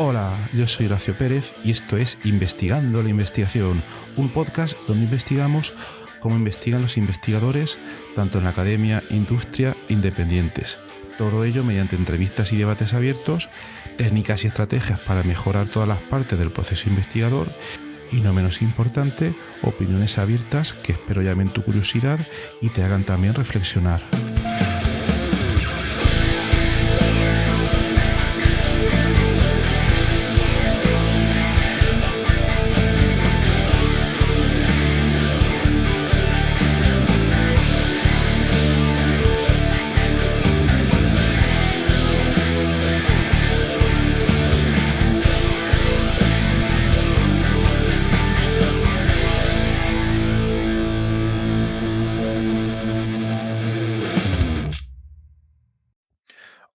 Hola, yo soy Horacio Pérez y esto es Investigando la Investigación, un podcast donde investigamos cómo investigan los investigadores, tanto en la academia, industria, independientes. Todo ello mediante entrevistas y debates abiertos, técnicas y estrategias para mejorar todas las partes del proceso investigador y, no menos importante, opiniones abiertas que espero llamen tu curiosidad y te hagan también reflexionar.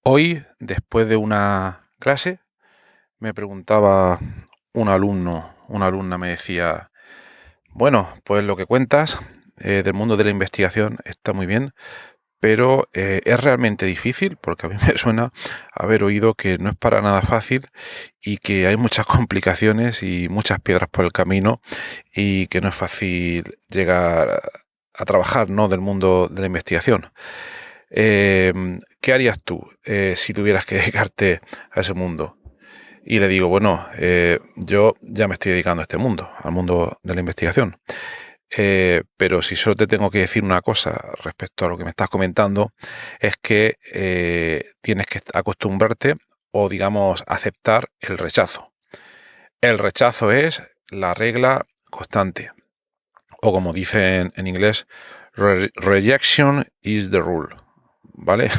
Hoy, después de una clase, me preguntaba un alumno, una alumna me decía, bueno, pues lo que cuentas del mundo de la investigación está muy bien, pero es realmente difícil, porque a mí me suena haber oído que no es para nada fácil y que hay muchas complicaciones y muchas piedras por el camino y que no es fácil llegar a trabajar, ¿no?, del mundo de la investigación. ¿Qué harías tú si tuvieras que dedicarte a ese mundo? Y le digo, bueno, yo ya me estoy dedicando a este mundo, al mundo de la investigación. Pero si solo te tengo que decir una cosa respecto a lo que me estás comentando, es que tienes que acostumbrarte o, digamos, aceptar el rechazo. El rechazo es la regla constante, o como dicen en inglés, rejection is the rule, ¿vale?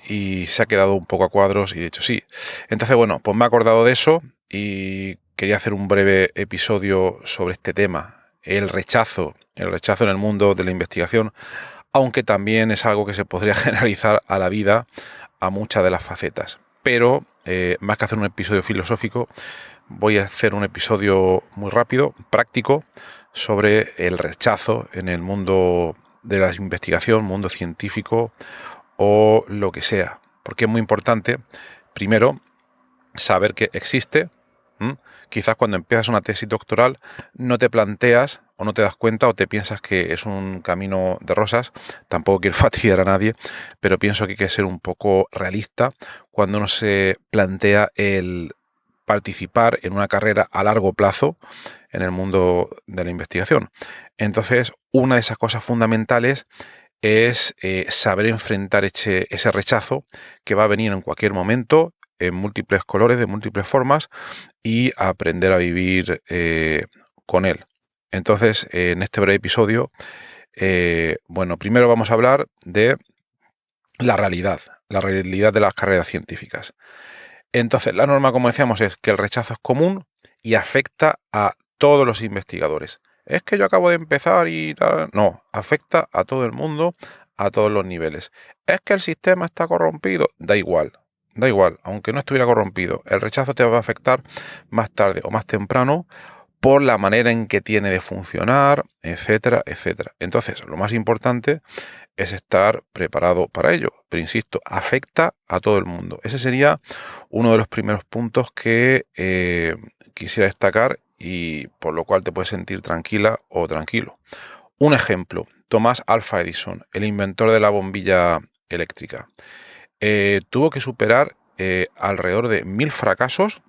Y se ha quedado un poco a cuadros y de hecho sí. Entonces, bueno, pues me he acordado de eso y quería hacer un breve episodio sobre este tema, el rechazo en el mundo de la investigación, aunque también es algo que se podría generalizar a la vida, a muchas de las facetas. Pero, más que hacer un episodio filosófico, voy a hacer un episodio muy rápido, práctico, sobre el rechazo en el mundo de la investigación, mundo científico o lo que sea. Porque es muy importante, primero, saber que existe. Quizás cuando empiezas una tesis doctoral no te planteas o no te das cuenta o te piensas que es un camino de rosas. Tampoco quiero fastidiar a nadie, pero pienso que hay que ser un poco realista cuando uno se plantea el participar en una carrera a largo plazo en el mundo de la investigación. Entonces, una de esas cosas fundamentales es saber enfrentar ese rechazo que va a venir en cualquier momento, en múltiples colores, de múltiples formas, y aprender a vivir con él. Entonces, en este breve episodio, bueno, primero vamos a hablar de la realidad de las carreras científicas. Entonces, la norma, como decíamos, es que el rechazo es común y afecta a todos los investigadores. Es que yo acabo de empezar y tal. No, afecta a todo el mundo, a todos los niveles. Es que el sistema está corrompido. Da igual, aunque no estuviera corrompido. El rechazo te va a afectar más tarde o más temprano por la manera en que tiene de funcionar, etcétera, etcétera. Entonces, lo más importante es estar preparado para ello. Pero insisto, afecta a todo el mundo. Ese sería uno de los primeros puntos que quisiera destacar y por lo cual te puedes sentir tranquila o tranquilo. Un ejemplo, Thomas Alva Edison, el inventor de la bombilla eléctrica, tuvo que superar alrededor de 1000 fracasos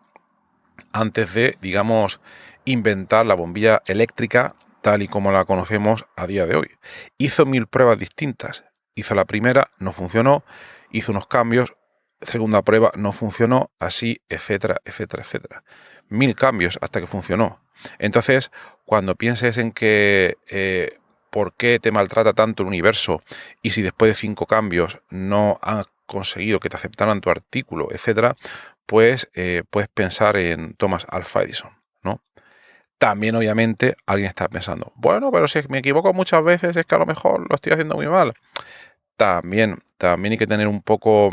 antes de, digamos, inventar la bombilla eléctrica tal y como la conocemos a día de hoy. Hizo 1000 pruebas distintas. Hizo la primera, no funcionó, hizo unos cambios, segunda prueba, no funcionó, así, etcétera, etcétera, etcétera. 1000 cambios hasta que funcionó. Entonces, cuando pienses en que por qué te maltrata tanto el universo y si después de 5 cambios no han conseguido que te aceptaran tu artículo, etcétera, pues puedes pensar en Thomas Alva Edison, ¿no? También, obviamente, alguien está pensando, bueno, pero si me equivoco muchas veces es que a lo mejor lo estoy haciendo muy mal. También hay que tener un poco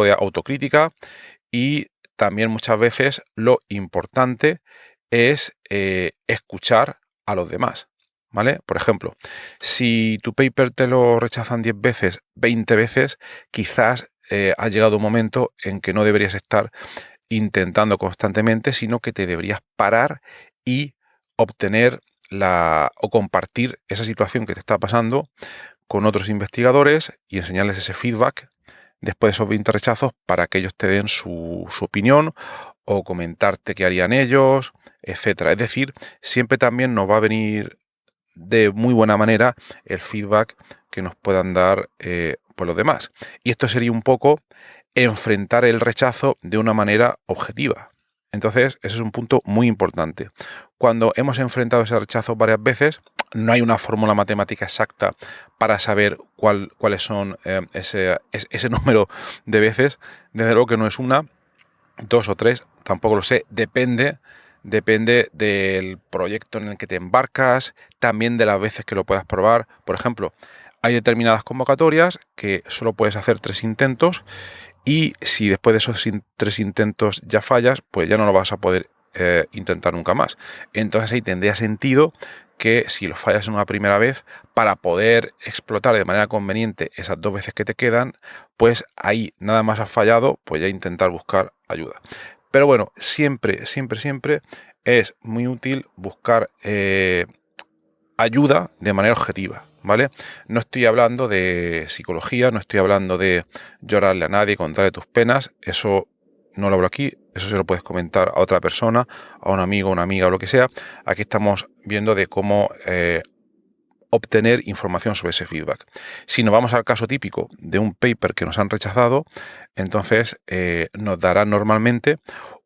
de autocrítica y también muchas veces lo importante es escuchar a los demás, ¿vale? Por ejemplo, si tu paper te lo rechazan 10 veces, 20 veces, quizás ha llegado un momento en que no deberías estar intentando constantemente, sino que te deberías parar y obtener o compartir esa situación que te está pasando con otros investigadores y enseñarles ese feedback después de esos 20 rechazos para que ellos te den su opinión o comentarte qué harían ellos, etcétera. Es decir, siempre también nos va a venir de muy buena manera el feedback que nos puedan dar por los demás. Y esto sería un poco enfrentar el rechazo de una manera objetiva. Entonces, ese es un punto muy importante. Cuando hemos enfrentado ese rechazo varias veces, no hay una fórmula matemática exacta para saber cuáles son ese número de veces. Desde luego que no es una, 2 o 3, tampoco lo sé. Depende del proyecto en el que te embarcas, también de las veces que lo puedas probar. Por ejemplo, hay determinadas convocatorias que solo puedes hacer 3 intentos y si después de esos 3 intentos ya fallas, pues ya no lo vas a poder intentar nunca más. Entonces ahí tendría sentido que si lo fallas en una primera vez, para poder explotar de manera conveniente esas 2 veces que te quedan, pues ahí nada más has fallado, pues ya intentar buscar ayuda. Pero bueno, siempre es muy útil buscar ayuda de manera objetiva, ¿vale? No estoy hablando de psicología, no estoy hablando de llorarle a nadie, contarle tus penas, eso no lo hablo aquí, eso se lo puedes comentar a otra persona, a un amigo, una amiga o lo que sea. Aquí estamos viendo de cómo obtener información sobre ese feedback. Si nos vamos al caso típico de un paper que nos han rechazado, entonces nos dará normalmente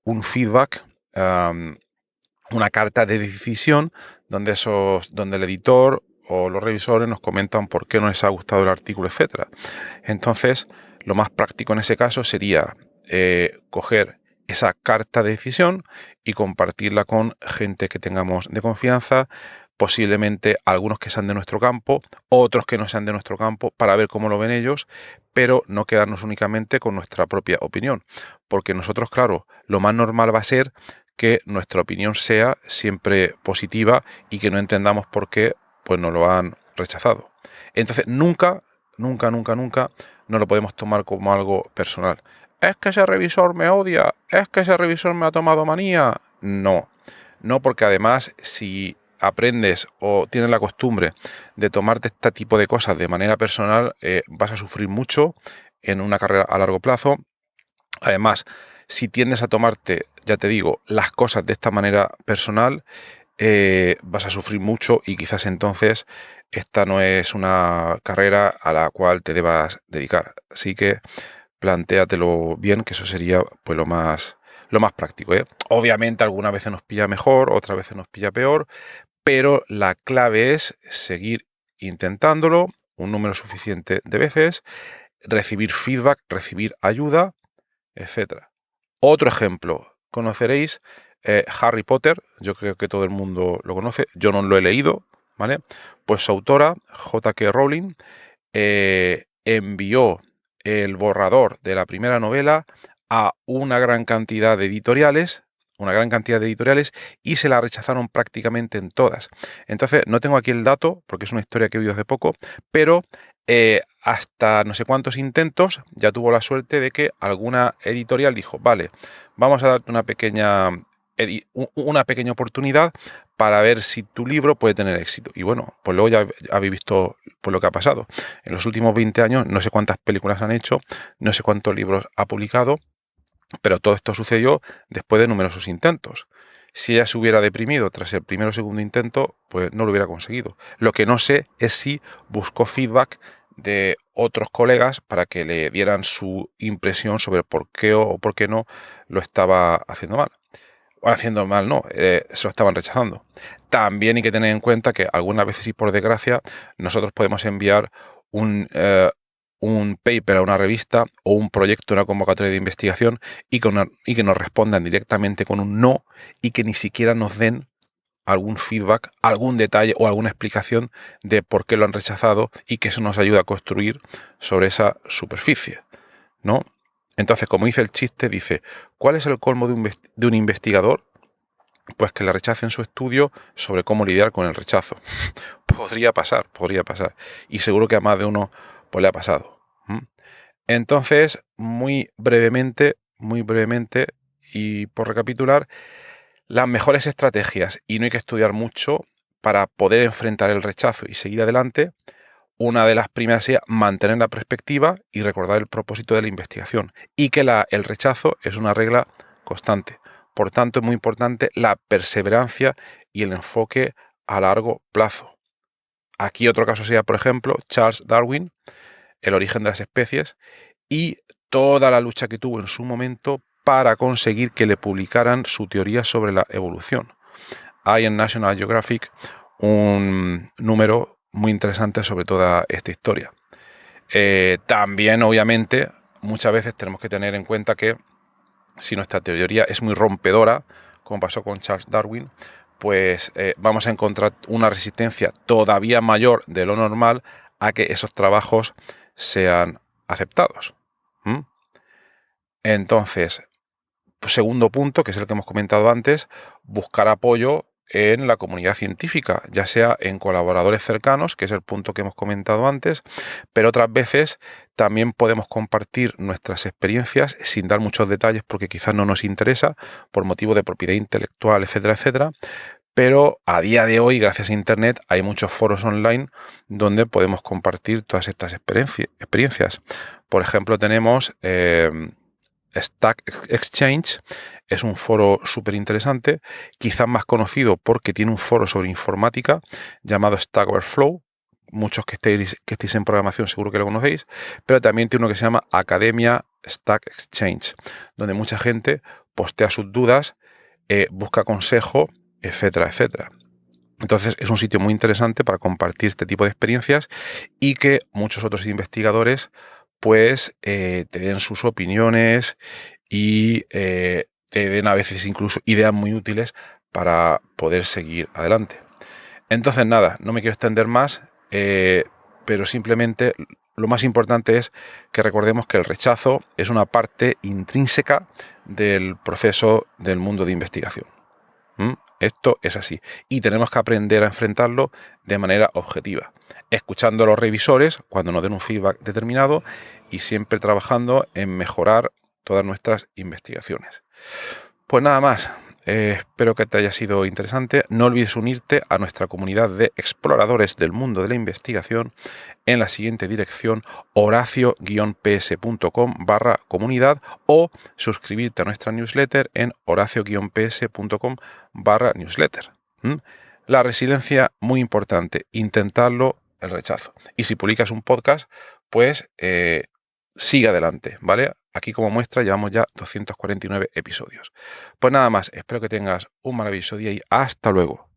un feedback, una carta de decisión donde el editor o los revisores nos comentan por qué no les ha gustado el artículo, etcétera. Entonces, lo más práctico en ese caso sería coger esa carta de decisión y compartirla con gente que tengamos de confianza, posiblemente algunos que sean de nuestro campo, otros que no sean de nuestro campo, para ver cómo lo ven ellos, pero no quedarnos únicamente con nuestra propia opinión. Porque nosotros, claro, lo más normal va a ser que nuestra opinión sea siempre positiva y que no entendamos por qué pues nos lo han rechazado. Entonces, nunca no lo podemos tomar como algo personal. Es que ese revisor me odia, es que ese revisor me ha tomado manía. No, porque además si aprendes o tienes la costumbre de tomarte este tipo de cosas de manera personal, vas a sufrir mucho en una carrera a largo plazo. Además, si tiendes a tomarte, ya te digo, las cosas de esta manera personal, vas a sufrir mucho y quizás entonces esta no es una carrera a la cual te debas dedicar. Así que plantéatelo bien, que eso sería pues lo más práctico, ¿eh? Obviamente algunas veces nos pilla mejor, otras veces nos pilla peor, pero la clave es seguir intentándolo un número suficiente de veces, recibir feedback, recibir ayuda, etcétera. Otro ejemplo, conoceréis Harry Potter, yo creo que todo el mundo lo conoce, yo no lo he leído, ¿vale? Pues su autora, J.K. Rowling, envió el borrador de la primera novela a una gran cantidad de editoriales, y se la rechazaron prácticamente en todas. Entonces, no tengo aquí el dato, porque es una historia que he oído hace poco, pero hasta no sé cuántos intentos ya tuvo la suerte de que alguna editorial dijo, vale, vamos a darte una pequeña oportunidad para ver si tu libro puede tener éxito. Y bueno, pues luego ya habéis visto pues, lo que ha pasado. En los últimos 20 años no sé cuántas películas han hecho, no sé cuántos libros ha publicado, pero todo esto sucedió después de numerosos intentos. Si ella se hubiera deprimido tras el primero o segundo intento, pues no lo hubiera conseguido. Lo que no sé es si buscó feedback de otros colegas para que le dieran su impresión sobre por qué o por qué no lo estaba haciendo mal. O haciendo mal no, se lo estaban rechazando. También hay que tener en cuenta que algunas veces y por desgracia nosotros podemos enviar un paper a una revista o un proyecto, una convocatoria de investigación y que nos respondan directamente con un no y que ni siquiera nos den algún feedback, algún detalle o alguna explicación de por qué lo han rechazado y que eso nos ayuda a construir sobre esa superficie, ¿no? Entonces, como dice el chiste, dice, ¿cuál es el colmo de un investigador? Pues que le rechacen su estudio sobre cómo lidiar con el rechazo. Podría pasar. Y seguro que a más de uno pues, le ha pasado. Entonces, muy brevemente, y por recapitular, las mejores estrategias, y no hay que estudiar mucho para poder enfrentar el rechazo y seguir adelante. Una de las primeras sería mantener la perspectiva y recordar el propósito de la investigación, y que el rechazo es una regla constante. Por tanto, es muy importante la perseverancia y el enfoque a largo plazo. Aquí otro caso sería, por ejemplo, Charles Darwin, el origen de las especies, y toda la lucha que tuvo en su momento para conseguir que le publicaran su teoría sobre la evolución. Hay en National Geographic un número muy interesante sobre toda esta historia. También, obviamente, muchas veces tenemos que tener en cuenta que si nuestra teoría es muy rompedora, como pasó con Charles Darwin, pues vamos a encontrar una resistencia todavía mayor de lo normal a que esos trabajos sean aceptados. Entonces, segundo punto, que es el que hemos comentado antes, buscar apoyo en la comunidad científica, ya sea en colaboradores cercanos, que es el punto que hemos comentado antes, pero otras veces también podemos compartir nuestras experiencias sin dar muchos detalles porque quizás no nos interesa por motivo de propiedad intelectual, etcétera, etcétera. Pero a día de hoy, gracias a Internet, hay muchos foros online donde podemos compartir todas estas experiencias. Por ejemplo, tenemos Stack Exchange, es un foro súper interesante, quizás más conocido porque tiene un foro sobre informática llamado Stack Overflow. Muchos que estéis en programación seguro que lo conocéis, pero también tiene uno que se llama Academia Stack Exchange, donde mucha gente postea sus dudas, busca consejo, etcétera, etcétera. Entonces es un sitio muy interesante para compartir este tipo de experiencias y que muchos otros investigadores pues te den sus opiniones y te den a veces incluso ideas muy útiles para poder seguir adelante. Entonces nada, no me quiero extender más, pero simplemente lo más importante es que recordemos que el rechazo es una parte intrínseca del proceso del mundo de investigación. Esto es así y tenemos que aprender a enfrentarlo de manera objetiva, escuchando a los revisores cuando nos den un feedback determinado y siempre trabajando en mejorar todas nuestras investigaciones. Pues nada más, espero que te haya sido interesante. No olvides unirte a nuestra comunidad de exploradores del mundo de la investigación en la siguiente dirección: horacio-ps.com/comunidad, o suscribirte a nuestra newsletter en horacio-ps.com/newsletter. La resiliencia, muy importante, intentarlo, el rechazo. Y si publicas un podcast, pues sigue adelante, ¿vale? Aquí como muestra llevamos ya 249 episodios. Pues nada más, espero que tengas un maravilloso día y hasta luego.